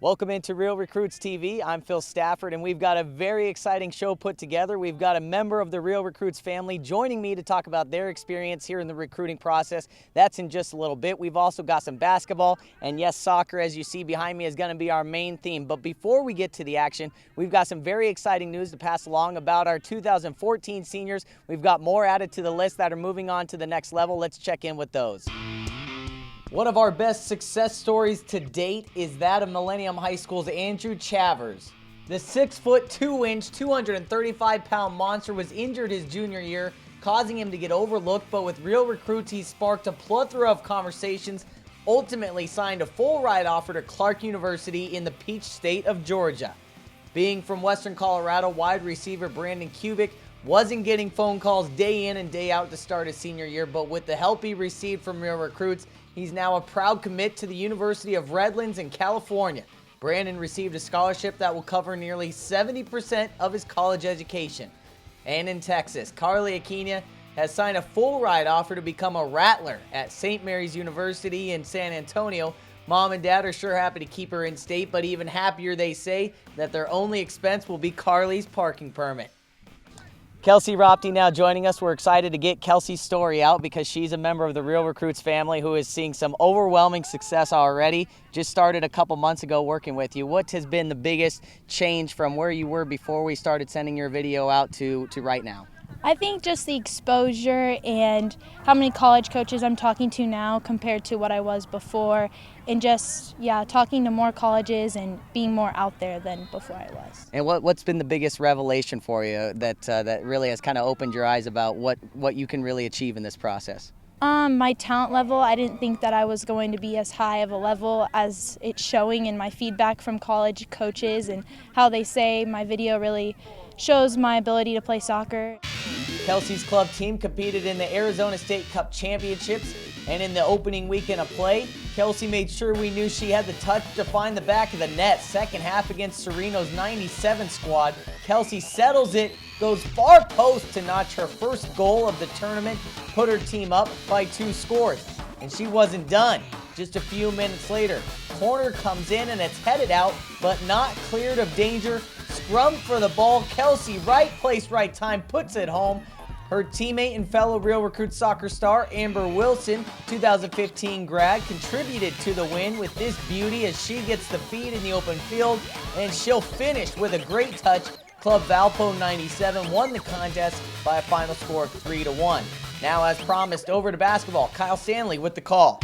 Welcome into Real Recruits TV. I'm Phil Stafford, and we've got a very exciting show put together. We've got a member of the Real Recruits family joining me to talk about their experience here in the recruiting process. That's in just a little bit. We've also got some basketball, and yes, soccer, as you see behind me, is going to be our main theme. But before we get to the action, we've got some very exciting news to pass along about our 2014 seniors. We've got more added to the list that are moving on to the next level. Let's check in with those. One of our best success stories to date is that of Millennium High School's Andrew Chavers. The 6'2", 235-pound monster was injured his junior year, causing him to get overlooked, but with Real Recruits, he sparked a plethora of conversations, ultimately signed a full ride offer to Clark University in the Peach State of Georgia. Being from Western Colorado, wide receiver Brandon Kubik wasn't getting phone calls day in and day out to start his senior year, but with the help he received from Real Recruits, he's now a proud commit to the University of Redlands in California. Brandon received a scholarship that will cover nearly 70% of his college education. And in Texas, Carly Aquina has signed a full ride offer to become a Rattler at St. Mary's University in San Antonio. Mom and Dad are sure happy to keep her in state, but even happier, they say, that their only expense will be Carly's parking permit. Kelsey Ropty now joining us. We're excited to get Kelsey's story out because she's a member of the Real Recruits family who is seeing some overwhelming success already. Just started a couple months ago working with you. What has been the biggest change from where you were before we started sending your video out to right now? I think just the exposure and how many college coaches I'm talking to now compared to what I was before, and just, talking to more colleges and being more out there than before I was. And what's been the biggest revelation for you that really has kind of opened your eyes about what you can really achieve in this process? My talent level, I didn't think that I was going to be as high of a level as it's showing in my feedback from college coaches and how they say my video really shows my ability to play soccer. Kelsey's club team competed in the Arizona State Cup Championships, and in the opening weekend of play, Kelsey made sure we knew she had the touch to find the back of the net. Second half against Sereno's 97 squad, Kelsey settles it, goes far post to notch her first goal of the tournament, put her team up by 2 scores. And she wasn't done. Just a few minutes later, corner comes in and it's headed out, but not cleared of danger. Scrum for the ball. Kelsey, right place, right time, puts it home. Her teammate and fellow Real Recruits soccer star, Amber Wilson, 2015 grad, contributed to the win with this beauty as she gets the feed in the open field, and she'll finish with a great touch. Club Valpo 97 won the contest by a final score of 3-1. Now, as promised, over to basketball. Kyle Stanley with the call.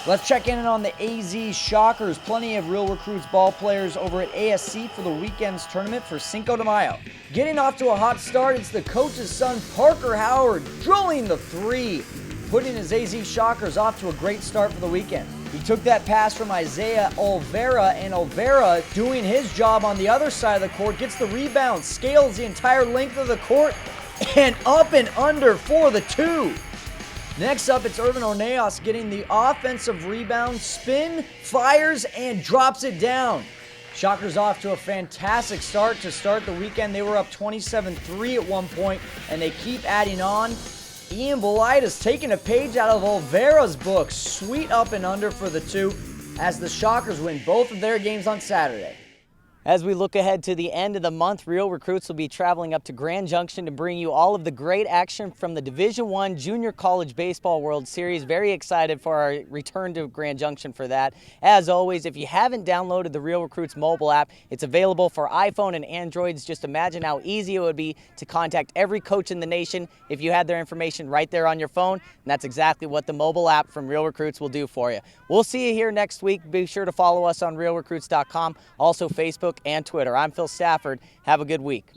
Let's check in on the AZ Shockers. Plenty of Real Recruits ball players over at ASC for the weekend's tournament for Cinco de Mayo. Getting off to a hot start, it's the coach's son, Parker Howard, drilling the 3, putting his AZ Shockers off to a great start for the weekend. He took that pass from Isaiah Olvera, and Olvera, doing his job on the other side of the court, gets the rebound, scales the entire length of the court, and up and under for the 2. Next up, it's Irvin Orneas getting the offensive rebound, spin, fires, and drops it down. Shockers off to a fantastic start to start the weekend. They were up 27-3 at one point, and they keep adding on. Ian Belitis taking a page out of Olvera's book. Sweet up and under for the 2 as the Shockers win both of their games on Saturday. As we look ahead to the end of the month, Real Recruits will be traveling up to Grand Junction to bring you all of the great action from the Division I Junior College Baseball World Series. Very excited for our return to Grand Junction for that. As always, if you haven't downloaded the Real Recruits mobile app, it's available for iPhone and Androids. Just imagine how easy it would be to contact every coach in the nation if you had their information right there on your phone. And that's exactly what the mobile app from Real Recruits will do for you. We'll see you here next week. Be sure to follow us on realrecruits.com, also Facebook and Twitter. I'm Phil Stafford. Have a good week.